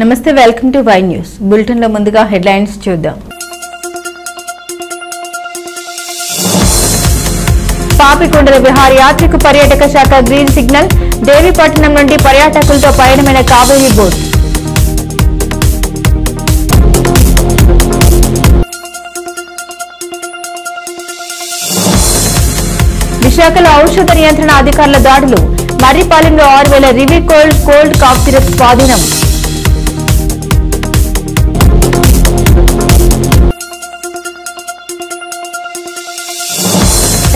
నమస్తే, welcome to Y news bulletin లో ముందుగా హెడ్లైన్స్ చూద్దాం. పాపికొండల విహారయాత్రకు పర్యాటక శాఖ గ్రీన్ సిగ్నల్. దేవీపట్నం నుండి పర్యాటకులతో పయనమైన కావేరీ బోట్. విశాఖలో ఔషధ నియంత్రణ అధికారుల దాడులు. మర్రిపాలెంలో 6000 రివికోల్డ్ కోల్డ్ కాఫ్ సిరప్ స్వాధీనం.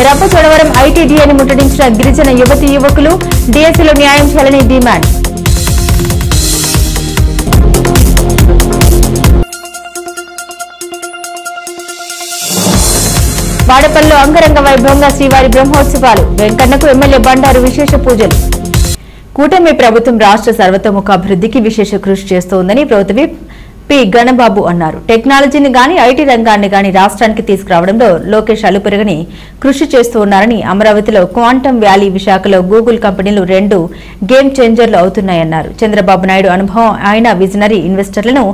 రంపచోడవరం ఐటీడీఏని ముట్టడించిన గిరిజన యువతీ యువకులు. డీఎస్సీలో న్యాయం చేయాలని డిమాండ్. వాడపల్లిలో అంగరంగ వైభవంగా శ్రీవారి బ్రహ్మోత్సవాలు. వెంకన్నకు ఎమ్మెల్యే బండారు విశేష పూజలు. కూటమి ప్రభుత్వం రాష్ట్ర సర్వతోముఖ అభివృద్ధికి విశేష కృషి చేస్తోందని ప్రభుత్వ పి గణబాబు అన్నారు. టెక్నాలజీని గాని ఐటీ రంగాన్ని గాని రాష్ట్రానికి తీసుకురావడంలో లోకేష్ అలుపెరగని కృషి చేస్తూ ఉన్నారని, అమరావతిలో క్వాంటమ్ వ్యాలీ, విశాఖలో గూగుల్ కంపెనీలు 2 గేమ్ చేంజర్లు అవుతున్నాయన్నారు. చంద్రబాబు నాయుడు అనుభవం, ఆయన విజనరీ ఇన్వెస్టర్లను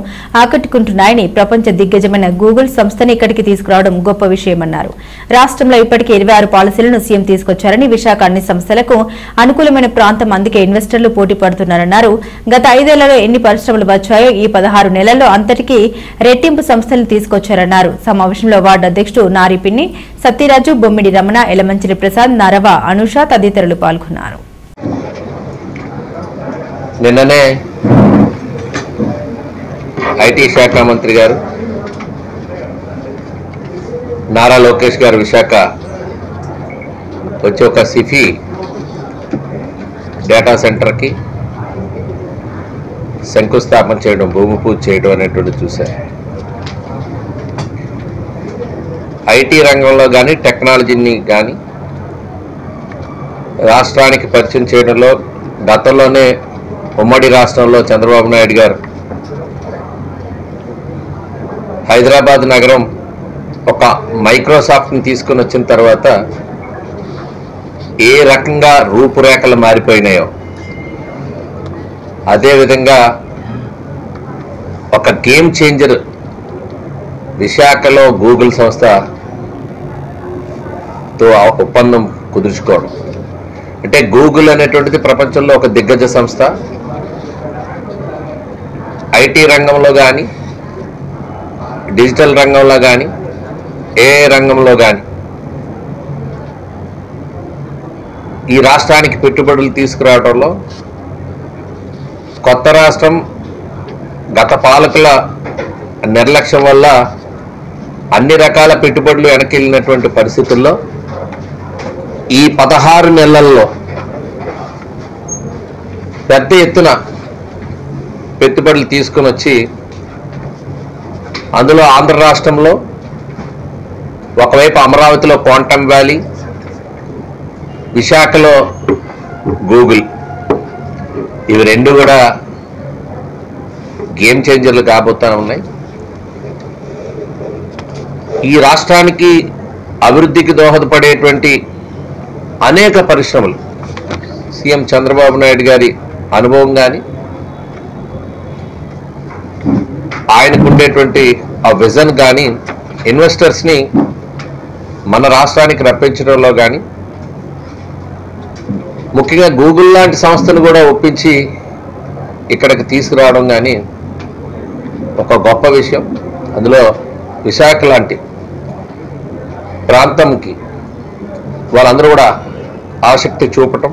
ఆకట్టుకుంటున్నాయని, ప్రపంచ దిగ్గజమైన గూగుల్ సంస్థని ఇక్కడికి తీసుకురావడం గొప్ప విషయమన్నారు. రాష్ట్రంలో ఇప్పటికే 26 పాలసీలను సీఎం తీసుకొచ్చారని, విశాఖ అన్ని సంస్థలకు అనుకూలమైన ప్రాంతం, అందుకే ఇన్వెస్టర్లు పోటీ పడుతున్నారన్నారు. గత 5 ఏళ్లలో ఎన్ని పరిశ్రమలు వచ్చాయో ఈ 16 నెలల్లో అంతటికీ రెట్టింపు సంస్థలు తీసుకొచ్చారన్నారు. సమావేశంలో వార్డు అధ్యక్షుడు నారిపిన్ని సత్యరాజు, బొమ్మిడి రమణ, ఎలమంచిలి ప్రసాద్, నరవ, అనుష తదితరులు పాల్గొన్నారు. నిన్ననే ఐటీ శాఖ మంత్రి గారు నారా లోకేష్ గారు విశాఖ వచ్చి ఒక సిఫీ డేటా సెంటర్కి శంకుస్థాపన చేయడం, భూమి పూజ చేయడం అనేటువంటి చూశారు. ఐటీ రంగంలో కానీ టెక్నాలజీని కానీ రాష్ట్రానికి పరిచయం చేయడంలో గతంలోనే ఉమ్మడి రాష్ట్రంలో చంద్రబాబు నాయుడు గారు హైదరాబాద్ నగరం ఒక మైక్రోసాఫ్ట్ని తీసుకుని వచ్చిన తర్వాత ఏ రకంగా రూపురేఖలు మారిపోయినాయో అదేవిధంగా ఒక గేమ్ చేంజర్ విశాఖలో గూగుల్ సంస్థతో ఒప్పందం కుదుర్చుకోవడం. అంటే గూగుల్ అనేటువంటిది ప్రపంచంలో ఒక దిగ్గజ సంస్థ. ఐటీ రంగంలో కానీ, డిజిటల్ రంగంలో కానీ, ఏ రంగంలో కానీ ఈ రాష్ట్రానికి పెట్టుబడులు తీసుకురావడంలో కొత్త రాష్ట్రం గత పాలకుల నిర్లక్ష్యం వల్ల అన్ని రకాల పెట్టుబడులు వెనకెళ్ళినటువంటి పరిస్థితుల్లో ఈ 16 నెలల్లో పెద్ద ఎత్తున పెట్టుబడులు తీసుకుని వచ్చి అందులో ఆంధ్ర రాష్ట్రంలో ఒకవైపు అమరావతిలో క్వాంటమ్ వ్యాలీ, విశాఖలో గూగుల్, ఇవి 2 కూడా గేమ్ చేంజర్లు కాబోతా ఉన్నాయి. ఈ రాష్ట్రానికి అభివృద్ధికి దోహదపడేటువంటి అనేక పరిశ్రమలు సీఎం చంద్రబాబు నాయుడు గారి అనుభవం కానీ, ఆయనకు ఉండేటువంటి ఆ విజన్ కానీ, ఇన్వెస్టర్స్ని మన రాష్ట్రానికి రప్పించడంలో కానీ, ముఖ్యంగా గూగుల్ లాంటి సంస్థను కూడా ఒప్పించి ఇక్కడికి తీసుకురావడం కానీ ఒక గొప్ప విషయం. అందులో విశాఖ లాంటి ప్రాంతంకి వాళ్ళందరూ కూడా ఆసక్తి చూపటం,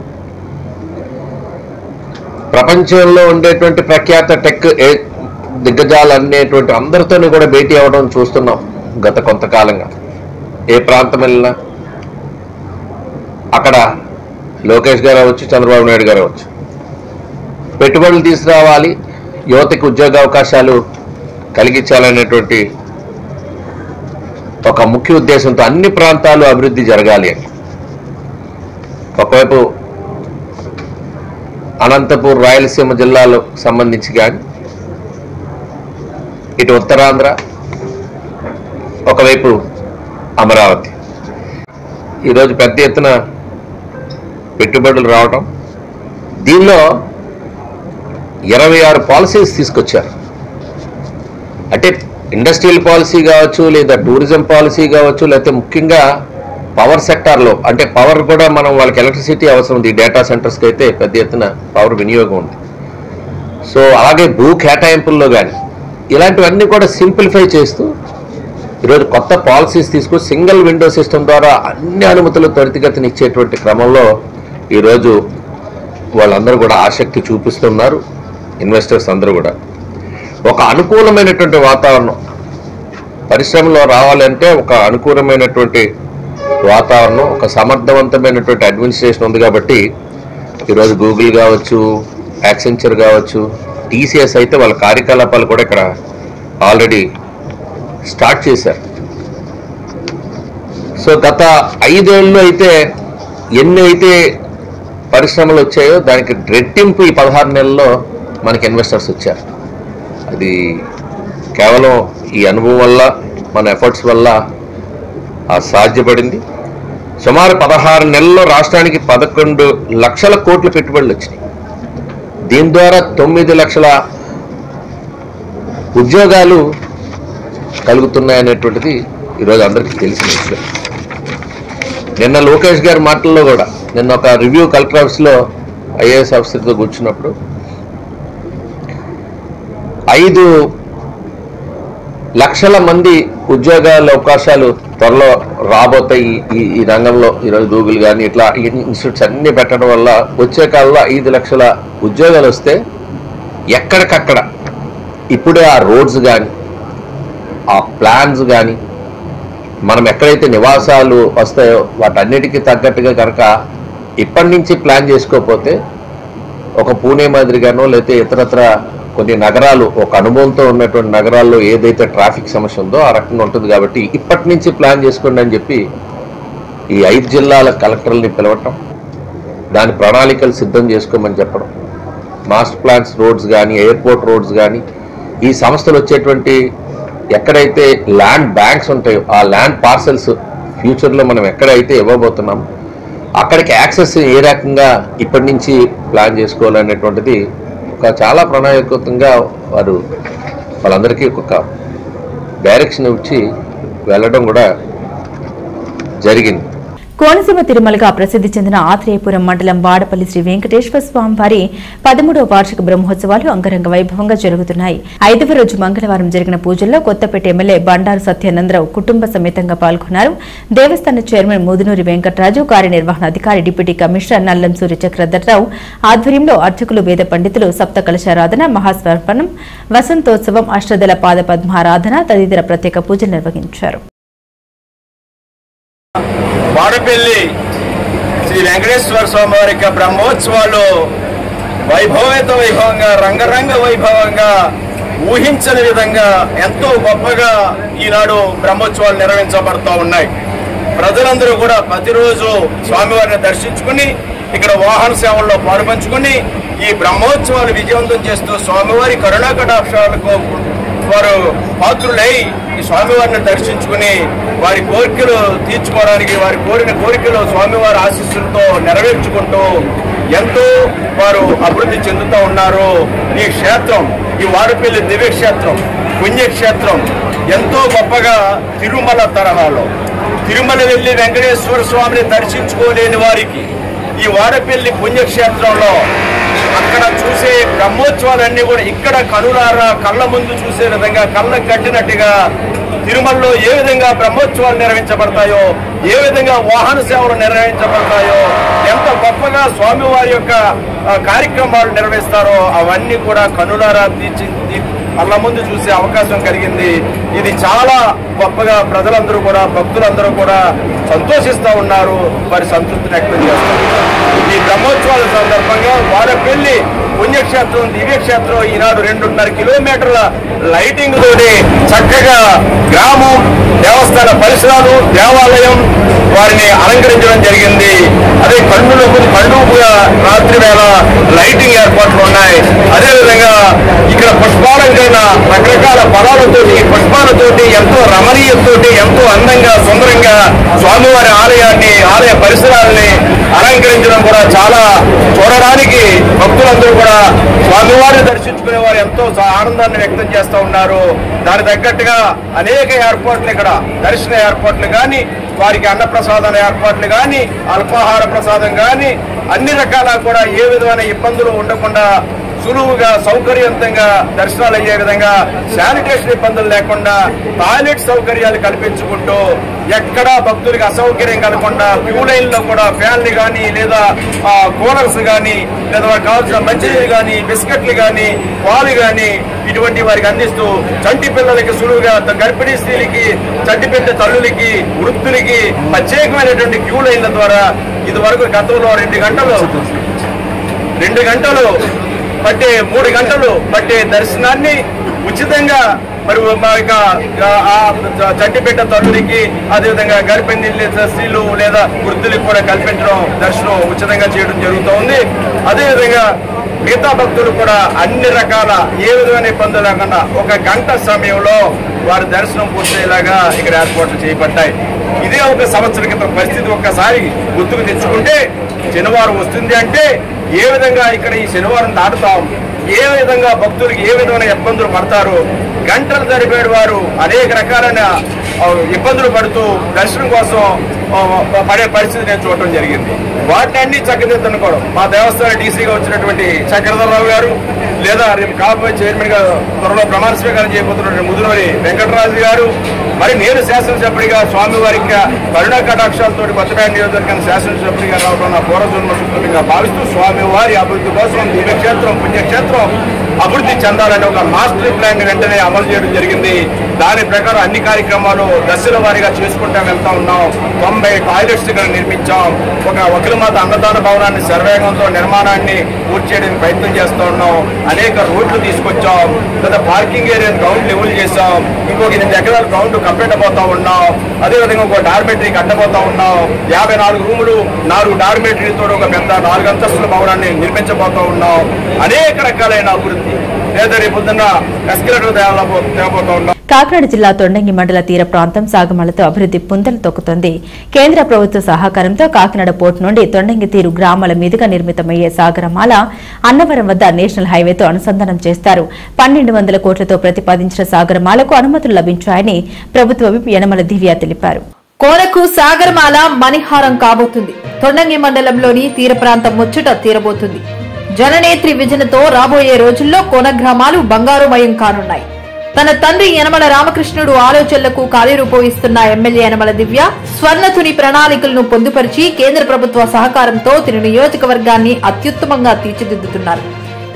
ప్రపంచంలో ఉండేటువంటి ప్రఖ్యాత టెక్ దిగ్గజాలు అనేటువంటి అందరితోనూ కూడా భేటీ అవ్వడం చూస్తున్నాం గత కొంతకాలంగా. ఏ ప్రాంతం వెళ్ళినా అక్కడ లోకేష్ గారు అవ్వచ్చు, చంద్రబాబు నాయుడు గారు అవ్వచ్చు, పెట్టుబడులు తీసుకురావాలి, యువతకి ఉద్యోగ అవకాశాలు కలిగించాలనేటువంటి ఒక ముఖ్య ఉద్దేశంతో అన్ని ప్రాంతాలు అభివృద్ధి జరగాలి అని. ఒకవైపు అనంతపూర్, రాయలసీమ జిల్లాలకు సంబంధించి కానీ, ఇటు ఉత్తరాంధ్ర, ఒకవైపు అమరావతి, ఈరోజు పెద్ద ఎత్తున పెట్టుబడులు రావటం, దీనిలో 26 పాలసీస్ తీసుకొచ్చారు. అంటే ఇండస్ట్రియల్ పాలసీ కావచ్చు, లేదా టూరిజం పాలసీ కావచ్చు, లేకపోతే ముఖ్యంగా పవర్ సెక్టార్లో, అంటే పవర్ కూడా మనం వాళ్ళకి ఎలక్ట్రిసిటీ అవసరం ఉంది. డేటా సెంటర్స్కి అయితే పెద్ద ఎత్తున పవర్ వినియోగం ఉంది. సో అలాగే భూ కేటాయింపుల్లో కానీ ఇలాంటివన్నీ కూడా సింప్లిఫై చేస్తూ ఈరోజు కొత్త పాలసీస్ తీసుకుని సింగిల్ విండో సిస్టమ్ ద్వారా అన్ని అనుమతులు త్వరితగతిని ఇచ్చేటువంటి క్రమంలో ఈరోజు వాళ్ళందరూ కూడా ఆసక్తి చూపిస్తున్నారు. ఇన్వెస్టర్స్ అందరూ కూడా ఒక అనుకూలమైనటువంటి వాతావరణం పరిశ్రమలో రావాలంటే ఒక అనుకూలమైనటువంటి వాతావరణం, ఒక సమర్థవంతమైనటువంటి అడ్మినిస్ట్రేషన్ ఉంది. కాబట్టి ఈరోజు గూగుల్ కావచ్చు, యాక్సెంచర్ కావచ్చు, టీసీఎస్ అయితే వాళ్ళ కార్యకలాపాలు కూడా ఇక్కడ ఆల్రెడీ స్టార్ట్ చేశారు. సో గత 5 ఏళ్ళు అయితే ఎన్ని అయితే పరిశ్రమలు వచ్చాయో దానికి రెట్టింపు ఈ 16 నెలల్లో మనకి ఇన్వెస్టర్స్ వచ్చారు. అది కేవలం ఈ అనుభవం వల్ల, మన ఎఫర్ట్స్ వల్ల సాధ్యపడింది. సుమారు 16 నెలల్లో రాష్ట్రానికి 11 లక్షల కోట్ల పెట్టుబడులు వచ్చినాయి. దీని ద్వారా 9 లక్షల ఉద్యోగాలు కలుగుతున్నాయనేటువంటిది ఈరోజు అందరికీ తెలిసిన విషయం. నిన్న లోకేష్ గారి మాటల్లో కూడా, నిన్న ఒక రివ్యూ కలెక్టర్ ఆఫీస్లో ఐఏఎస్ ఆఫీసర్తో కూర్చున్నప్పుడు 5 లక్షల మంది ఉద్యోగాల అవకాశాలు త్వరలో రాబోతాయి ఈ రంగంలో. ఈరోజు గూగుల్ కానీ ఇట్లా ఇన్స్టిట్యూట్స్ అన్నీ పెట్టడం వల్ల వచ్చే కాలంలో 5 లక్షల ఉద్యోగాలు వస్తే ఎక్కడికక్కడ ఇప్పుడే ఆ రోడ్స్ కానీ, ఆ ప్లాన్స్ కానీ, మనం ఎక్కడైతే నివాసాలు వస్తాయో వాటన్నిటికీ తగ్గట్టుగా కనుక ఇప్పటి నుంచి ప్లాన్ చేసుకోకపోతే ఒక పూణే మాదిరిగానో లేకపోతే ఇతరత్ర కొన్ని నగరాలు, ఒక అనుభవంతో ఉన్నటువంటి నగరాల్లో ఏదైతే ట్రాఫిక్ సమస్య ఉందో ఆ రకంగా ఉంటుంది. కాబట్టి ఇప్పటి నుంచి ప్లాన్ చేసుకోండి అని చెప్పి ఈ 5 జిల్లాల కలెక్టర్లని పిలవటం, దాని ప్రణాళికలు సిద్ధం చేసుకోమని చెప్పడం, మాస్టర్ ప్లాన్స్ రోడ్స్ కానీ, ఎయిర్పోర్ట్ రోడ్స్ కానీ, ఈ సంస్థలు వచ్చేటువంటి ఎక్కడైతే ల్యాండ్ బ్యాంక్స్ ఉంటాయో ఆ ల్యాండ్ పార్సెల్స్ ఫ్యూచర్లో మనం ఎక్కడైతే ఇవ్వబోతున్నాం అక్కడికి యాక్సెస్ ఏ రకంగా ఇప్పటి నుంచి ప్లాన్ చేసుకోవాలనేటువంటిది ఒక చాలా ప్రణాళికంగా వాళ్ళందరికీ ఒక డైరెక్షన్ ఇచ్చి వెళ్ళడం కూడా జరిగింది. కోనసీమ తిరుమలగా ప్రసిద్ధి చెందిన ఆత్రేయపురం మండలం వాడపల్లి శ్రీ వెంకటేశ్వర స్వామి వారి 13వ వార్షిక బ్రహ్మోత్సవాలు అంగరంగ వైభవంగా జరుగుతున్నాయి. 5వ రోజు మంగళవారం జరిగిన పూజల్లో కొత్తపేట ఎమ్మెల్యే బండారు సత్యానందరావు కుటుంబ సమేతంగా పాల్గొన్నారు. దేవస్థాన చైర్మన్ ముదునూరి వెంకటరాజు, కార్యనిర్వహణాధికారి డిప్యూటీ కమిషనర్ నల్లం సూర్య చక్రధర్రావు ఆధ్వర్యంలో అర్చకులు, వేద పండితులు సప్త కలశారాధన, మహాస్వర్పణం, వసంతోత్సవం, అష్టదళ పాద పద్మారాధన తదితర ప్రత్యేక పూజలు నిర్వహించారు. వాడపల్లి శ్రీ వెంకటేశ్వర స్వామి వారి యొక్క బ్రహ్మోత్సవాలు వైభవంగా రంగరంగ వైభవంగా ఊహించని విధంగా ఎంతో గొప్పగా ఈనాడు బ్రహ్మోత్సవాలు నిర్వహించబడుతూ ఉన్నాయి. ప్రజలందరూ కూడా ప్రతిరోజు స్వామివారిని దర్శించుకుని ఇక్కడ వాహన సేవల్లో పాల్పంచుకుని ఈ బ్రహ్మోత్సవాలు విజయవంతం చేస్తూ స్వామివారి కరుణా కటాక్షాలకు వారు పాత్రులై ఈ స్వామివారిని దర్శించుకుని వారి కోరికలు తీర్చుకోవడానికి, వారి కోరిన కోరికలు స్వామివారి ఆశీస్సులతో నెరవేర్చుకుంటూ ఎంతో వారు అభివృద్ధి చెందుతూ ఉన్నారు. ఈ క్షేత్రం, ఈ వాడపల్లి దివ్యక్షేత్రం, పుణ్యక్షేత్రం ఎంతో గొప్పగా తిరుమల తరహాలో, తిరుమల వెళ్లి వెంకటేశ్వర స్వామిని దర్శించుకోలేని వారికి ఈ వాడపల్లి పుణ్యక్షేత్రంలో అక్కడ చూసే బ్రహ్మోత్సవాలన్నీ కూడా ఇక్కడ కనులారా కళ్ళ ముందు చూసే విధంగా, కళ్ళకు కట్టినట్టుగా తిరుమలలో ఏ విధంగా బ్రహ్మోత్సవాలు నిర్వహించబడతాయో, ఏ విధంగా వాహన సేవలు నిర్వహించబడతాయో, ఎంత గొప్పగా స్వామివారి యొక్క కార్యక్రమాలు నిర్వహిస్తారో అవన్నీ కూడా కనులారా కళ్ళ ముందు చూసే అవకాశం కలిగింది. ఇది చాలా గొప్పగా ప్రజలందరూ కూడా, భక్తులందరూ కూడా సంతోషిస్తూ ఉన్నారు, వారి సంతృప్తిని వ్యక్తం చేస్తారు. ఈ బ్రహ్మోత్సవాల సందర్భంగా వాడపల్లి పుణ్యక్షేత్రం, దివ్యక్షేత్రం ఈనాడు 2.5 కిలోమీటర్ల లైటింగ్ తోటి చక్కగా గ్రామం, దేవస్థాన పరిసరాలు, దేవాలయం వారిని అలంకరించడం జరిగింది. అదే పండుగ రాత్రి వేళ లైటింగ్ ఏర్పాట్లు ఉన్నాయి. అదేవిధంగా ఇక్కడ పుష్పాలంకరణ రకరకాల పదాలతోటి, పుష్పాలతోటి ఎంతో రమణీయతోటి ఎంతో అందంగా సుందరంగా స్వామివారి ఆలయాన్ని, ఆలయ పరిసరాలని అలంకరించడం కూడా చాలా చూడడానికి భక్తులందరూ కూడా స్వామివారిని దర్శించుకునే వారు ఎంతో ఆనందాన్ని వ్యక్తం చేస్తూ ఉన్నారు. దాని తగ్గట్టుగా అనేక ఏర్పాట్లు ఇక్కడ దర్శన ఏర్పాట్లు కానీ, వారికి అన్నప్రసాదం ఏర్పాట్లు కానీ, అల్పాహార ప్రసాదం కానీ అన్ని రకాల కూడా ఏ విధమైన ఇబ్బందులు ఉండకుండా సులువుగా సౌకర్యవంతంగా దర్శనాలు అయ్యే విధంగా శానిటేషన్ ఇబ్బందులు లేకుండా టాయిలెట్ సౌకర్యాలు కల్పించుకుంటూ ఎక్కడా భక్తులకి అసౌకర్యం కలగకుండా క్యూ లైన్లో కూడా ఫ్యాన్లు కానీ లేదా కూలర్స్ కానీ లేదా వారికి కావాల్సిన మంచినీళ్ళు కానీ బిస్కెట్లు కానీ పాలు కానీ ఇటువంటి వారికి అందిస్తూ చంటి పిల్లలకి సులువుగా గర్భిణీ స్త్రీలకి చంటి బిడ్డ తల్లులకి వృద్ధులకి ప్రత్యేకమైనటువంటి క్యూ లైన్ల ద్వారా ఇది వరకు గతంలో 2 గంటలు పట్టే 3 గంటలు పట్టే దర్శనాన్ని ఉచితంగా మరి చంటి బిడ్డ తల్లులకి అదేవిధంగా గర్భిణీ స్త్రీలు లేదా వృద్ధులకు కూడా కల్పించడం దర్శనం ఉచితంగా చేయడం జరుగుతోంది. అదేవిధంగా మిగతా భక్తులు కూడా అన్ని రకాల ఏ విధమైన ఇబ్బందులు లేకుండా 1 గంట సమయంలో వారి దర్శనం పూర్తయ్యేలాగా ఇక్కడ ఏర్పాట్లు చేయబడ్డాయి. ఇదే 1 సంవత్సరం క్రితం పరిస్థితి ఒక్కసారి గుర్తుకు తెచ్చుకుంటే శనివారం వస్తుంది అంటే ఏ విధంగా ఇక్కడ ఈ శనివారం దాటుతాం, ఏ విధంగా భక్తులకి ఏ విధమైన ఇబ్బందులు పడతారు, గంటలు తరిపేడు వారు అనేక రకాలైన ఇబ్బందులు పడుతూ దర్శనం కోసం పడే పరిస్థితి నేను చూడటం జరిగింది. వాటిని అన్ని చక్కదిద్దనుకోవడం మా దేవస్థాన డీసీగా వచ్చినటువంటి చక్రధరరావు గారు లేదా రేపు కాబోయే చైర్మన్ గా త్వరలో ప్రమాణ స్వీకారం చేయబోతున్నటువంటి ముదునూరి వెంకటరాజు గారు, మరి నేను శాసనసభ్యుడిగా స్వామివారికి కరుణా కటాక్షాలతో కొత్తపేట నియోజకవర్గానికి శాసనసభ్యుడిగా రావడం నా పూర్వజన్మ సుకృతంగా భావిస్తూ స్వామివారి అభివృద్ధి కోసం దివ్యక్షేత్రం పుణ్యక్షేత్రం అభివృద్ధి చెందాలని ఒక మాస్టర్ ప్లాన్ వెంటనే అమలు చేయడం జరిగింది. దాని ప్రకారం అన్ని కార్యక్రమాలు దశల వారీగా చేసుకుంటూ వెళ్తా ఉన్నాం. 90 టాయిలెట్స్ ఇక్కడ నిర్మించాం. ఒక వకిలమాత అన్నదాన భవనాన్ని శరవేగంతో నిర్మాణాన్ని పూర్తి చేయడానికి ప్రయత్నం చేస్తూ ఉన్నాం. అనేక రోడ్లు తీసుకొచ్చాం. లేదా పార్కింగ్ ఏరియా గ్రౌండ్ లెవెల్ చేసాం. ఇంకొక 8 ఎకరాల గ్రౌండ్ కప్పెట్టబోతా ఉన్నాం. అదేవిధంగా ఒక డార్మెటరీ కట్టబోతా ఉన్నాం. 54 రూములు 4 డార్మెటరీతో ఒక పెద్ద 4 అంతస్తుల భవనాన్ని నిర్మించబోతా ఉన్నాం. అనేక రకాలైన అభివృద్ధి లేదా రేపు పొద్దున్న ఎస్కలేటర్ తేబోతా ఉన్నాం. కాకినాడ జిల్లా తొండంగి మండల తీర ప్రాంతం సాగమాలతో అభివృద్ధి పుంతలు తొక్కుతోంది. కేంద్ర ప్రభుత్వ సహకారంతో కాకినాడ పోర్టు నుండి తొండంగి తీరు గ్రామాల మీదుగా నిర్మితమయ్యే సాగరమాల అన్నవరం వద్ద నేషనల్ హైవేతో అనుసంధానం చేస్తారు. 1200 కోట్లతో ప్రతిపాదించిన సాగరమాలకు అనుమతులు లభించాయని ప్రభుత్వ విప్ యనమల దివ్య తెలిపారు. కోనకు సాగరమాల మణిహారం కాబోతుంది. తొండంగి మండలంలోని తీర ప్రాంతం ముచ్చట తీరబోతుంది. జననేత్రి విజనతో రాబోయే రోజుల్లో కోన గ్రామాలు బంగారుమయం కానున్నాయి. తన తండ్రి యనమల రామకృష్ణుడు ఆలోచనలకు కార్యరూపం ఇస్తున్న ఎమ్మెల్యే యనమల దివ్య స్వర్ణతుని ప్రణాళికలను పొందుపరిచి కేంద్ర ప్రభుత్వ సహకారంతో తిరు నియోజకవర్గాన్ని అత్యుత్తమంగా తీర్చిదిద్దుతున్నారు.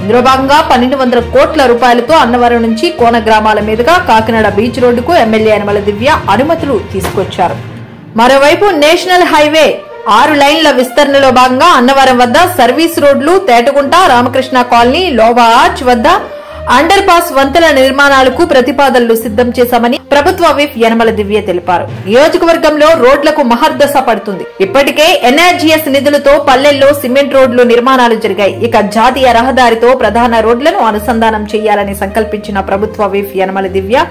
ఇందులో భాగంగా 1200 కోట్ల రూపాయలతో అన్నవరం నుంచి కోన గ్రామాల మీదుగా కాకినాడ బీచ్ రోడ్డుకు ఎమ్మెల్యే యనమల దివ్య అనుమతులు తీసుకొచ్చారు. మరోవైపు నేషనల్ హైవే 6 లైన్ల విస్తరణలో భాగంగా అన్నవరం వద్ద సర్వీస్ రోడ్లు, తేటగుంట, రామకృష్ణ కాలనీ, లోవా ఆర్చ్ వద్ద అండర్ పాస్ వంతెన నిర్మాణాలకు ప్రతిపాదనలు సిద్దం చేశామని ప్రభుత్వ విప్ యనమల దివ్య తెలిపారు. నియోజకవర్గంలో రోడ్లకు మహర్దశ పడుతుంది. ఇప్పటికే ఎన్ఆర్జీఎస్ నిధులతో పల్లెల్లో సిమెంట్ రోడ్లు నిర్మాణాలు జరిగాయి. ఇక జాతీయ రహదారితో ప్రధాన రోడ్లను అనుసంధానం చేయాలని సంకల్పించిన ప్రభుత్వ విప్ యనమల దివ్య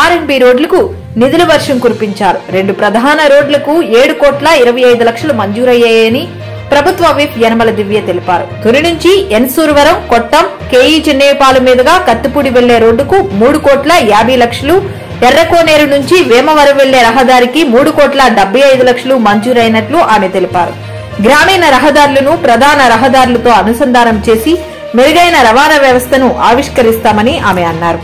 ఆర్ఎండ్బి రోడ్లకు నిధుల వర్షం కురిపించారు. 2 ప్రధాన రోడ్లకు 7,25,00,000 మంజూరయ్యాయని ప్రభుత్వ విప్ యనమల దివ్య తెలిపారు. తుని నుంచి ఎన్సూరువరం, కొట్టం, కేఈ చిన్నేపాలు మీదుగా కత్తిపూడి వెళ్లే రోడ్డుకు 3,50,00,000, ఎర్రకోనేరు నుంచి వేమవరం వెళ్లే రహదారికి 3,75,00,000 మంజూరైనట్లు ఆమె తెలిపారు. గ్రామీణ రహదారులను ప్రధాన రహదారులతో అనుసంధానం చేసి మెరుగైన రవాణా వ్యవస్థను ఆవిష్కరిస్తామని ఆమె అన్నారు.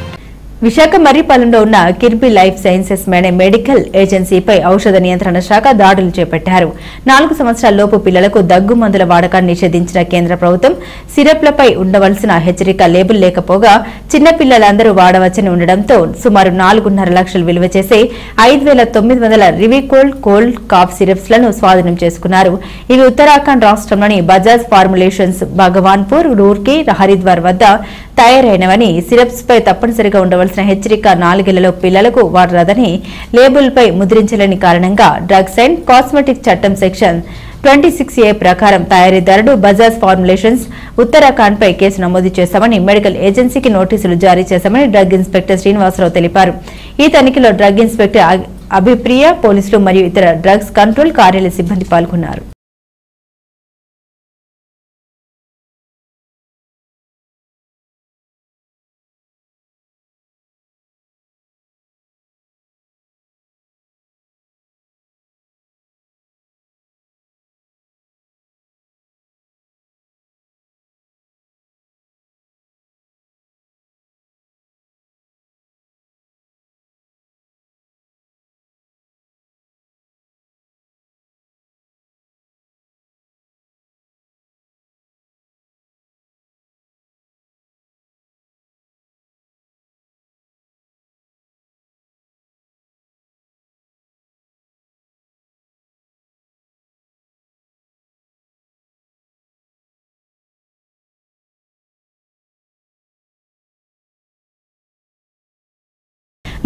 విశాఖ మర్రిపాలెంలో ఉన్న కిర్బీ లైఫ్ సైన్సెస్ మెడికల్ ఏజెన్సీపై ఔషధ నియంత్రణ శాఖ దాడులు చేపట్టారు. 4 సంవత్సరాల లోపు పిల్లలకు దగ్గు మందుల వాడకాన్ని నిషేధించిన కేంద్ర ప్రభుత్వం సిరప్లపై ఉండవలసిన హెచ్చరిక లేబుల్ లేకపోగా చిన్నపిల్లలందరూ వాడవచ్చని ఉండడంతో సుమారు 4.5 లక్షలు విలువ చేసే 5,900 రివికోల్డ్ కోల్డ్ కాఫ్ సిరప్స్ లను స్వాధీనం చేసుకున్నారు. ఇవి ఉత్తరాఖండ్ రాష్ట్రంలోని బజాజ్ ఫార్ములేషన్స్ భగవాన్పూర్, రూర్కీ, హరిద్వార్ వద్ద తయారైనవని, సిరప్స్ పై తప్పనిసరిగా ఉండవలసిన హెచ్చరిక 4 ఏళ్లలో పిల్లలకు వాడరాదని లేబుల్పై ముద్రించలేని కారణంగా డ్రగ్స్ అండ్ కాస్మెటిక్ చట్టం సెక్షన్ 26A ప్రకారం తయారీదారుడు బజాజ్ ఫార్ములేషన్స్ ఉత్తరాఖండ్ పై కేసు నమోదు చేశామని, మెడికల్ ఏజెన్సీకి నోటీసులు జారీ చేశామని డ్రగ్ ఇన్స్పెక్టర్ శ్రీనివాసరావు తెలిపారు. ఈ తనిఖీలో డ్రగ్ ఇన్స్పెక్టర్ అభిప్రియ, పోలీసులు మరియు ఇతర డ్రగ్స్ కంట్రోల్ కార్యాలయ సిబ్బంది పాల్గొన్నారు.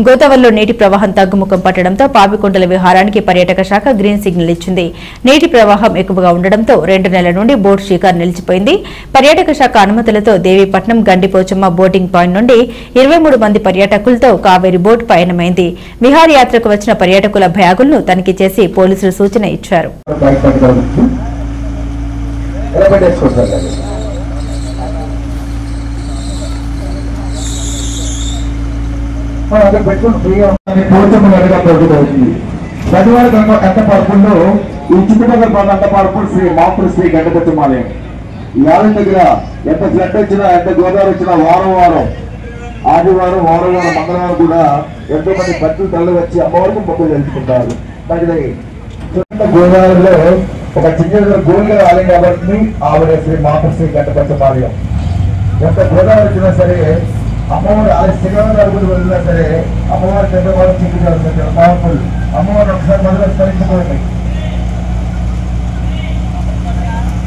గోదావరిలో నీటి ప్రవాహం తగ్గుముఖం పట్టడంతో పాపికొండల విహారానికి పర్యాటక శాఖ గ్రీన్ సిగ్నల్ ఇచ్చింది. నీటి ప్రవాహం ఎక్కువగా ఉండడంతో 2 నెలల నుండి బోట్ షికారు నిలిచిపోయింది. పర్యాటక శాఖ అనుమతులతో దేవీపట్నం గండిపోచమ్మ బోటింగ్ పాయింట్ నుండి 23 మంది పర్యాటకులతో కావేరి బోట్ పయనమైంది. విహారయాత్రకు వచ్చిన పర్యాటకుల బ్యాగులను తనిఖీ చేసి పోలీసులు సూచన ఇచ్చారు. గజవాడ ఎంత పరుపుల్లో ఈ చుట్టుపక్కల ప్రాంతం ఎంత పరుపులు శ్రీ మాపుడు శ్రీ గండిపోచమ్మాలయం. ఈ ఆలయం దగ్గర ఎంత ఫ్లడ్ వచ్చినా ఎంత గోదావరి వచ్చినా వారం ఆదివారం మంగళవారం కూడా ఎంతో మంది భక్తులు తరలి వచ్చి అమ్మవారికి మొక్కులు తెలుసుకుంటారు. గోదావరిలో ఒక చిన్న గోల్గా ఆలయం కాబట్టి ఆవిడ శ్రీ మాపుడు శ్రీ గండిపోచమ్మాలయం. ఎంత గోదావరి వచ్చినా సరే అమ్మవారు ఆలయ శ్రీవారి అడుగులు వెళ్ళినా సరే అమ్మవారి పెద్దవారు చిక్కుతారు. పవర్ఫుల్ అమ్మవారు ఒకసారి మొదలు స్మరించుకోండి.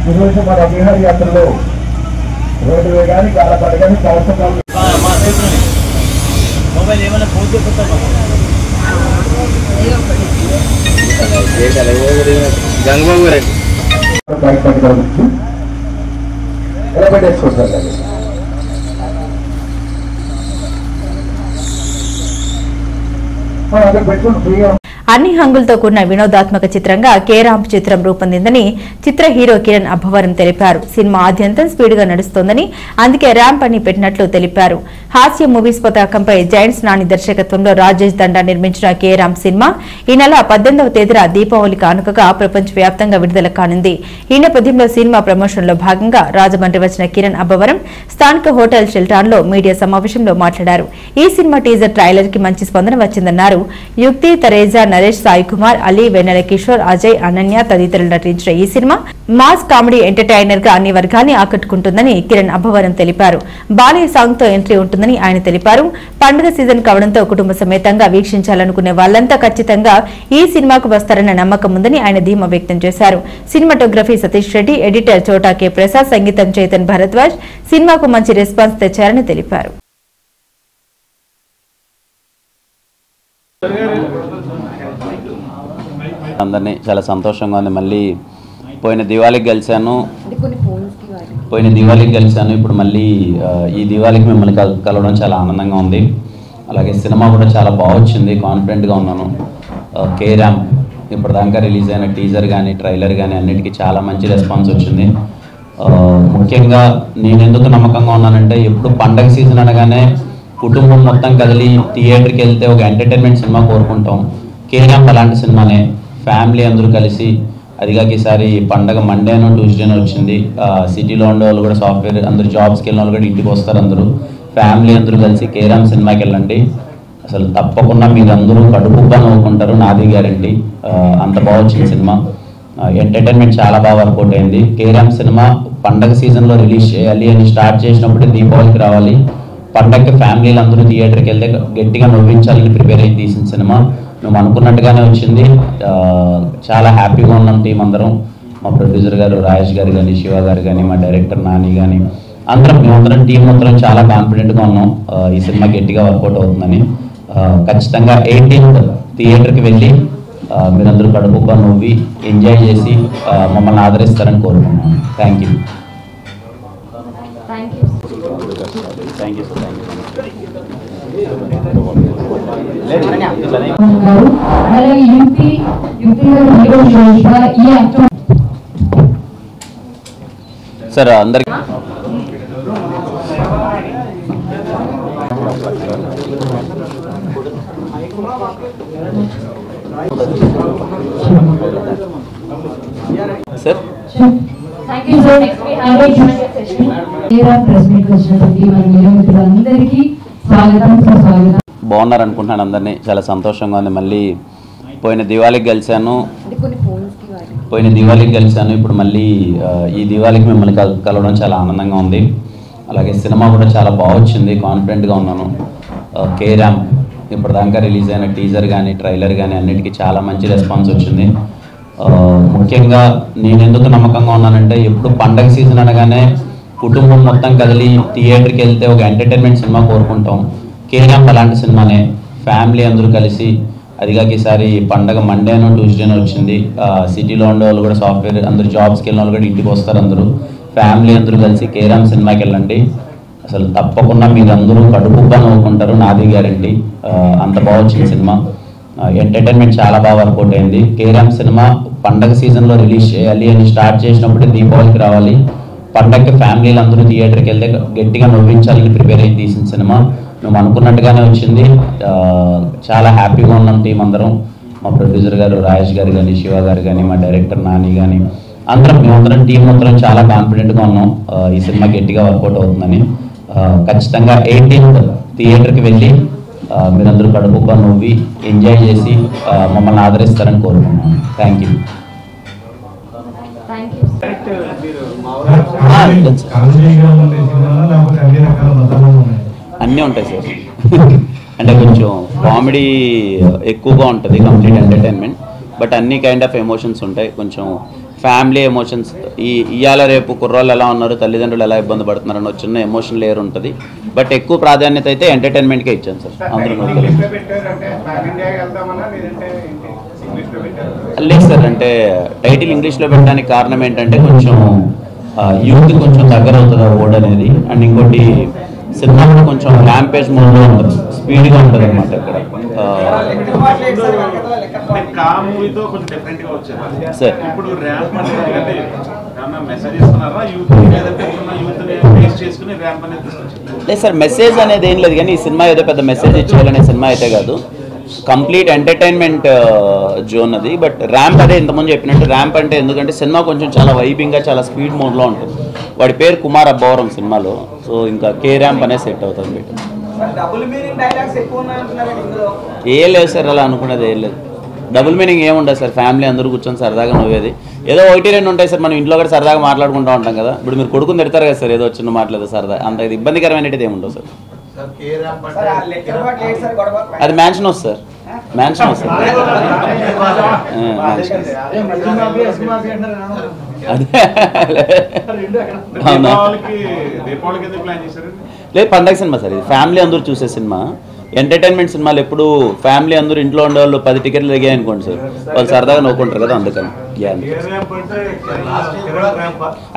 ఈరోజు మన విహార యాత్రలో రోడ్డు వేగానికి ఆడపడగాని సంవత్సరాలు ఎలా పెట్టేసుకుంటారు. అన్ని హంగులతో కూడిన వినోదాత్మక చిత్రంగా కేరాంప్ చిత్రం రూపొందిందని చిత్ర హీరో కిరణ్ అబ్బవరం తెలిపారు. సినిమా ఆద్యంతం స్పీడ్ గా నడుస్తోందని అందుకే ర్యాంప్ అని పెట్టినట్లు తెలిపారు. హాస్య మూవీస్ పతాకంపై జైంట్స్ నాని దర్శకత్వంలో రాజేష్ దండా నిర్మించిన కేరాంప్ సినిమా ఈ నెల 18వ తేదీన దీపావళి కానుకగా ప్రపంచవ్యాప్తంగా విడుదల కానుంది. ఈ నేపథ్యంలో సినిమా ప్రమోషన్ లో భాగంగా రాజమండ్రి వచ్చిన కిరణ్ అబ్బవరం స్థానిక హోటల్ షెల్టాన్ లో మీడియా సమావేశంలో మాట్లాడారు. ఈ సినిమా టీజర్ ట్రైలర్ కి మంచి స్పందన వచ్చిందన్నారు. యుక్తి, తరేజా, నరేష్, సాయి కుమార్, అలీ, వెన్నెల కిషోర్, అజయ్, అనన్య తదితరులు నటించిన ఈ సినిమా మాస్ కామెడీ ఎంటర్టైనర్ గా అన్ని వర్గాన్ని ఆకట్టుకుంటుందని కిరణ్ అబ్బవరం తెలిపారు. బాలయ్య సాంగ్ తో ఎంట్రీ ఉంటుందని ఆయన తెలిపారు. పండుగ సీజన్ కావడంతో కుటుంబ సమేతంగా వీక్షించాలనుకునే వాళ్లంతా ఖచ్చితంగా ఈ సినిమాకు వస్తారన్న నమ్మకం ఉందని ఆయన ధీమా వ్యక్తం చేశారు. సినిమాటోగ్రఫీ సతీష్ రెడ్డి, ఎడిటర్ చోటా కె ప్రసాద్, సంగీతం చైతన్ భరద్వాజ్ సినిమాకు మంచి రెస్పాన్స్ తెచ్చారని తెలిపారు. అందరినీ చాలా సంతోషంగా ఉంది. మళ్ళీ పోయిన దివాళీకి గెలిచాను ఇప్పుడు మళ్ళీ ఈ దివాళీకి మిమ్మల్ని కలవడం చాలా ఆనందంగా ఉంది. అలాగే సినిమా కూడా చాలా బాగొచ్చింది, కాన్ఫిడెంట్గా ఉన్నాను. కేరామ్ ఇప్పటిదాకా రిలీజ్ అయిన టీజర్ కానీ ట్రైలర్ కానీ అన్నిటికీ చాలా మంచి రెస్పాన్స్ వచ్చింది. ముఖ్యంగా నేను ఎందుకు నమ్మకంగా ఉన్నానంటే ఎప్పుడు పండగ సీజన్ అనగానే కుటుంబం మొత్తం కదిలి థియేటర్కి వెళ్తే ఒక ఎంటర్టైన్మెంట్ సినిమా కోరుకుంటాం. కేరామ్ అలాంటి సినిమానే, ఫ్యామిలీ అందరూ కలిసి, అదిగాక ఈసారి పండగ మండేనో ట్యూస్డేనో వచ్చింది. సిటీలో ఉండే వాళ్ళు కూడా సాఫ్ట్వేర్ అందరూ జాబ్స్కి వెళ్ళిన వాళ్ళు కూడా ఇంటికి వస్తారు. అందరూ ఫ్యామిలీ అందరూ కలిసి కేరామ్ సినిమాకి వెళ్ళండి. అసలు తప్పకుండా మీరు అందరూ కడుపుగా నవ్వుకుంటారు, నాది గ్యారంటీ. అంత బాగా వచ్చింది సినిమా. ఎంటర్టైన్మెంట్ చాలా బాగా వర్కౌట్ అయింది. కేరామ్ సినిమా పండగ సీజన్లో రిలీజ్ చేయాలి అని స్టార్ట్ చేసినప్పుడు దీపావళికి రావాలి. పండగకి ఫ్యామిలీలు అందరూ థియేటర్కి వెళ్తే గట్టిగా నవ్వించాలని ప్రిపేర్ అయ్యి తీసిన సినిమా. మేము అనుకున్నట్టుగానే వచ్చింది. చాలా హ్యాపీగా ఉన్నాం టీం అందరం. మా ప్రొడ్యూసర్ గారు రాజేష్ గారు కానీ, శివ గారు కానీ, మా డైరెక్టర్ నాని కానీ మేమందరం టీం మొత్తం చాలా కాన్ఫిడెంట్గా ఉన్నాం ఈ సినిమా గట్టిగా వర్కౌట్ అవుతుందని. ఖచ్చితంగా 18th థియేటర్కి వెళ్ళి మీరందరూ కడుపుగా నవ్వి ఎంజాయ్ చేసి మమ్మల్ని ఆదరిస్తారని కోరుకుంటున్నాను. Thank you. సార్ అందరికి సార్ బాగున్నారు అనుకుంటున్నాను. అందరినీ చాలా సంతోషంగా ఉంది. మళ్ళీ పోయిన దివాళీకి గెలిచాను ఇప్పుడు మళ్ళీ ఈ దివాళీకి మిమ్మల్ని కలవడం చాలా ఆనందంగా ఉంది. అలాగే సినిమా కూడా చాలా బాగొచ్చింది, కాన్ఫిడెంట్గా ఉన్నాను. కేరామ్ ఇప్పటిదాకా రిలీజ్ అయిన టీజర్ కానీ ట్రైలర్ కానీ అన్నిటికీ చాలా మంచి రెస్పాన్స్ వచ్చింది. ముఖ్యంగా నేను ఎందుకు నమ్మకంగా ఉన్నానంటే ఎప్పుడు పండగ సీజన్ అనగానే కుటుంబం మొత్తం కదిలి థియేటర్కి వెళ్తే ఒక ఎంటర్టైన్మెంట్ సినిమా కోరుకుంటాం. కేరామ్ అలాంటి సినిమానే, ఫ్యామిలీ అందరూ కలిసి, అదిగాక ఈసారి పండగ మండేనో ట్యూస్డేనో వచ్చింది. సిటీలో ఉండే వాళ్ళు కూడా, సాఫ్ట్వేర్ అందరూ జాబ్స్కి వెళ్ళిన వాళ్ళు కూడా ఇంటికి వస్తారు. అందరూ ఫ్యామిలీ అందరూ కలిసి కేరామ్ సినిమాకి వెళ్ళండి. అసలు తప్పకుండా మీరు అందరూ కడుపుబ్బా నవ్వుకుంటారు, నాది గ్యారంటీ. అంత బాగా వచ్చింది సినిమా. ఎంటర్టైన్మెంట్ చాలా బాగా వర్కౌట్ అయింది. కేరామ్ సినిమా పండగ సీజన్లో రిలీజ్ చేయాలి అని స్టార్ట్ చేసినప్పుడే దీపావళికి రావాలి, పండగకి ఫ్యామిలీలు అందరూ థియేటర్కి వెళ్తే గట్టిగా నవ్వించాలని ప్రిపేర్ అయ్యి తీసిన సినిమా. మేము అనుకున్నట్టుగానే వచ్చింది. చాలా హ్యాపీగా ఉన్నాం టీం అందరం. మా ప్రొడ్యూసర్ గారు రాజేష్ గారు కానీ, శివ గారు కానీ, మా డైరెక్టర్ నాని కానీ, మేమందరం టీం మొత్తం చాలా కాన్ఫిడెంట్గా ఉన్నాం ఈ సినిమా గట్టిగా వర్కౌట్ అవుతుందని. ఖచ్చితంగా 18th థియేటర్కి వెళ్ళి మీరందరూ కడుపుబ్బా నవ్వి ఎంజాయ్ చేసి మమ్మల్ని ఆదరిస్తారని కోరుకుంటున్నాను. Thank you. అన్నీ ఉంటాయి సార్. అంటే కొంచెం కామెడీ ఎక్కువగా ఉంటుంది, కంప్లీట్ ఎంటర్టైన్మెంట్, బట్ అన్ని కైండ్ ఆఫ్ ఎమోషన్స్ ఉంటాయి. కొంచెం ఫ్యామిలీ ఎమోషన్స్, ఇవాళ రేపు కుర్రోళ్ళు ఎలా ఉన్నారు, తల్లిదండ్రులు ఎలా ఇబ్బంది పడుతున్నారు అన్న చిన్న ఎమోషన్ లేయర్ ఉంటుంది. బట్ ఎక్కువ ప్రాధాన్యత అయితే ఎంటర్టైన్మెంట్కే ఇచ్చాను సార్. అందరూ లేదు సార్, అంటే టైటిల్ ఇంగ్లీష్లో పెట్టడానికి కారణం ఏంటంటే కొంచెం యూత్ కొంచెం దగ్గర అవుతుంది ఆ వర్డ్ అనేది. అండ్ ఇంకోటి సినిమా కూడా కొంచెం ర్యాంపేజ్ మోడ్లో ఉంటుంది, స్పీడ్గా ఉంటుంది అనమాట. ఇక్కడ సార్ లేదు సార్, మెసేజ్ అనేది ఏం లేదు, కానీ ఈ సినిమా ఏదో పెద్ద మెసేజ్ ఇచ్చేయాలనే సినిమా అయితే కాదు. కంప్లీట్ ఎంటర్టైన్మెంట్ జోన్ అది. బట్ ర్యాంప్ అదే ఇంతకుముందు చెప్పినట్టు, ర్యాంప్ అంటే ఎందుకంటే సినిమా కొంచెం చాలా వైబింగ్గా చాలా స్పీడ్ మోడ్లో ఉంటుంది. వాడి పేరు కుమార్ అబ్బవరం సినిమాలో, సో ఇంకా కే ర్యాంప్ అనే సెట్ అవుతుంది. ఏం లేదు సార్, అలా అనుకునేది ఏం లేదు. డబుల్ మీనింగ్ ఏముండదు సార్, ఫ్యామిలీ అందరూ కూర్చొని సరదాగా నవ్వేది. ఏదో 1-2 ఉంటాయి సార్, మనం ఇంట్లో కూడా సరదాగా మాట్లాడుకుంటూ ఉంటాం కదా. ఇప్పుడు మీరు కొడుకుని తిడతారు కదా సార్, ఏదో చిన్న మాట్లాడదు సరదా, అంత ఇది ఇబ్బందికరమైనది ఏముండవు సార్. అది mansion house sir, mansion house లేదు, పండగ సినిమా సార్ ఇది. ఫ్యామిలీ అందరూ చూసే సినిమా. ఎంటర్టైన్మెంట్ సినిమాలు ఎప్పుడు ఫ్యామిలీ అందరూ ఇంట్లో ఉండే వాళ్ళు 10 టికెట్లు దిగాయి అనుకోండి సార్, వాళ్ళు సరదాగా నవ్వుకుంటారు కదా, అందుకని.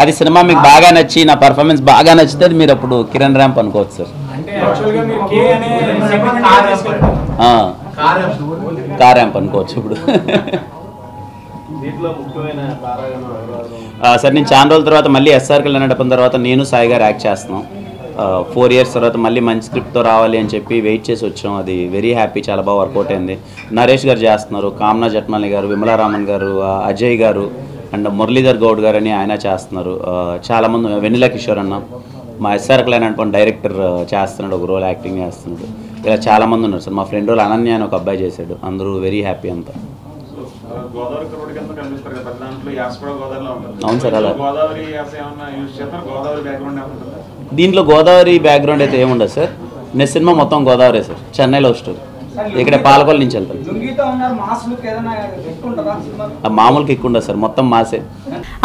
అది సినిమా మీకు బాగా నచ్చి, నా పర్ఫార్మెన్స్ బాగా నచ్చితే అది మీరు అప్పుడు కిరణ్ ర్యాంప్ అనుకోవచ్చు సార్. కార్ ర్యాంప్ అనుకోవచ్చు ఇప్పుడు. సార్ నేను చాలా రోజుల తర్వాత మళ్ళీ ఎస్ఆర్కి వెళ్ళినప్పటిన తర్వాత నేను సాయి గారు యాక్ట్ చేస్తున్నాం. 4 years తర్వాత మళ్ళీ మంచి స్క్రిప్ట్తో రావాలి అని చెప్పి వెయిట్ చేసి వచ్చాం. అది వెరీ హ్యాపీ, చాలా బాగా వర్కౌట్ అయింది. నరేష్ గారు చేస్తున్నారు, కామ్నా జట్మాలి గారు, విమలారామన్ గారు, అజయ్ గారు అండ్ మురళీధర్ గౌడ్ గారు అని ఆయన చేస్తున్నారు. చాలామంది, వెన్నెల కిషోర్ అన్న, మా ఎస్ఆర్కి వెళ్ళినటువంటి డైరెక్టర్ చేస్తున్నాడు, ఒక రోల్ యాక్టింగ్ చేస్తున్నాడు. ఇలా చాలామంది ఉన్నారు సార్. మా ఫ్రెండ్ రోల్ అనన్య అని ఒక అబ్బాయి చేశాడు. అందరూ వెరీ హ్యాపీ అంతా. అవును సార్, అలా దీంట్లో గోదావరి బ్యాక్గ్రౌండ్ అయితే ఏముండదు సార్. నెక్స్ట్ సినిమా మొత్తం గోదావరి సార్, చెన్నైలో స్టోరీ. ఇక్కడ పాలకొల్లు నుంచి వెళ్తారు. మామూలుకి ఎక్కువ ఉండదు సార్, మొత్తం మాసే.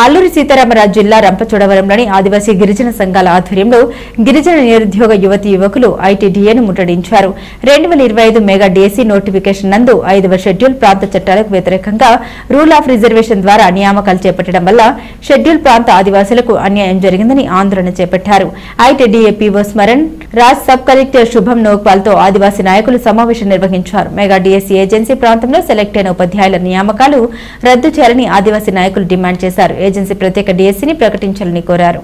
అల్లూరి సీతారామరాజు జిల్లా రంపచోడవరంలోని ఆదివాసీ గిరిజన సంఘాల ఆధ్వర్యంలో గిరిజన నిరుద్యోగ యువతీ యువకులు ఐటీడీఏను ముట్టడించారు. 2025 మెగా డీఎస్సీ నోటిఫికేషన్ నందు 5వ షెడ్యూల్ ప్రాంత చట్టాలకు వ్యతిరేకంగా రూల్ ఆఫ్ రిజర్వేషన్ ద్వారా నియామకాలు చేపట్టడం వల్ల షెడ్యూల్ ప్రాంత ఆదివాసులకు అన్యాయం జరిగిందని ఆందోళన చేపట్టారు. ITDA PO Smaran Raj, sub collector శుభం నోక్వాల్ తో ఆదివాసీ నాయకులు సమావేశం నిర్వహించారు. మెగా డీఎస్సీ ఏజెన్సీ ప్రాంతంలో సెలెక్ట్ అయిన ఉపాధ్యాయుల నియామకాలు రద్దు చేయాలని ఆదివాసీ నాయకులు డిమాండ్ చేశారు. ఏజెన్సీ ప్రత్యేక డీఎస్సీని ప్రకటించాలని కోరారు.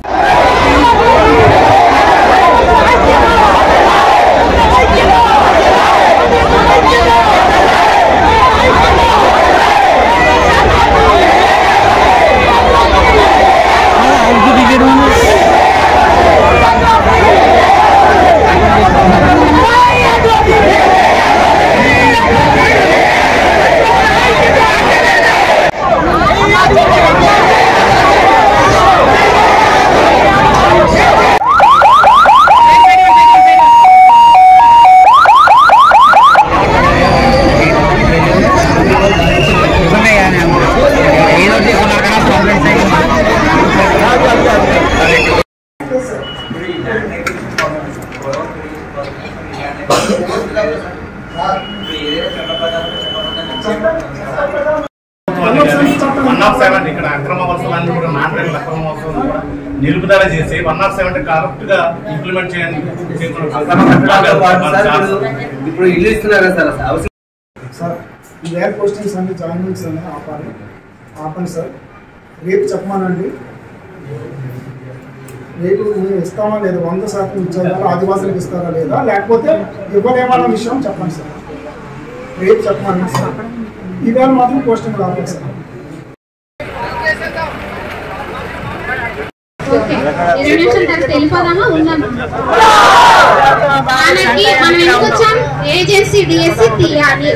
ఇక్కడ అక్రమ వలసలన్నీ కూడా నాటకాల అక్రమ వలసలు కూడా నిలుపుదల చేసి 107 కరెక్ట్ గా ఇంప్లిమెంట్ చేయండి. ఇప్పుడు ఇల్లు ఇస్తున్నారు సార్. సార్ ఈ వేర్ పోస్టింగ్స్ అన్ని జాయినింగ్స్ అన్ని ఆపండి సార్. రేపు చెప్పమానండి. రేపు మేము ఇస్తామా లేదా 100% ఉద్యోగాలు ఆదివాసులకు ఇస్తారా లేదా లేకపోతే ఇవ్వలేమన్న విషయం చెప్పండి సార్. రేపు చెప్పమనండి సార్. ఈవేళ మాత్రం పోస్టింగ్ ఆపండి సార్. ఏజెన్సీ డిఎస్సి తీయాలి.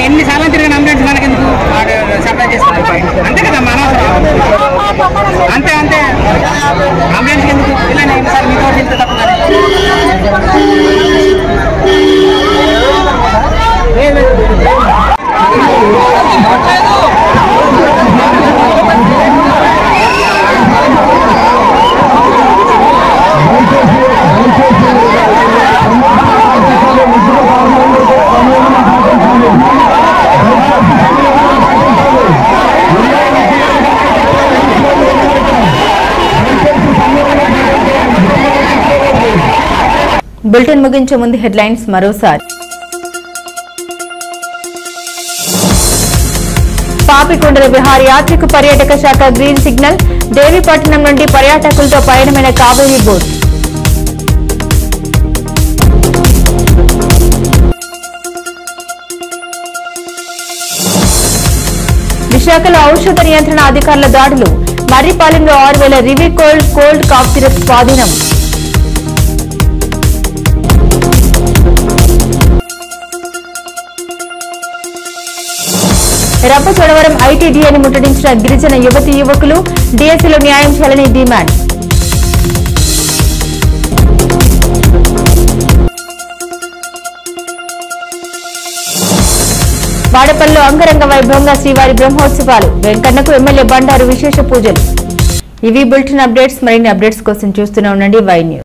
ఎన్నిసార్లు తిరిగిన అంబులెన్స్ మనకి ఎందుకు సప్లై చేస్తారు అంతే కదా మన అంతే అంతే అంబులెన్స్ ఎందుకు ఇలా ఎన్నిసార్లు మీతో చెప్తే తప్ప బులెటిన్ ముగించే ముందు హెడ్లైన్స్ మరోసారి. పాపికొండల విహార్ యాత్రికు పర్యాటక శాఖ గ్రీన్ సిగ్నల్. దేవీపట్నం నుండి పర్యాటకులతో పయనమైన కావేరీ బోట్. విశాఖలో ఔషధ నియంత్రణ అధికారుల దాడులు. మర్రిపాలెంలో 6000 రివికోల్డ్ కోల్డ్ కాఫ్ సిరప్ స్వాధీనం. రంపచోడవరం ఐటీడీఏని ముట్టడించిన గిరిజన యువతీ యువకులు. డీఎస్సీలో న్యాయం చేయాలని డిమాండ్. వాడపల్లిలో అంగరంగ వైభవంగా శ్రీవారి బ్రహ్మోత్సవాలు. వెంకన్నకు ఎమ్మెల్యే బండారు విశేష పూజలు. ఇవి బులెటిన్ అప్డేట్స్. మరిన్ని అప్డేట్స్ కోసం చూస్తూనే ఉండండి వై న్యూస్.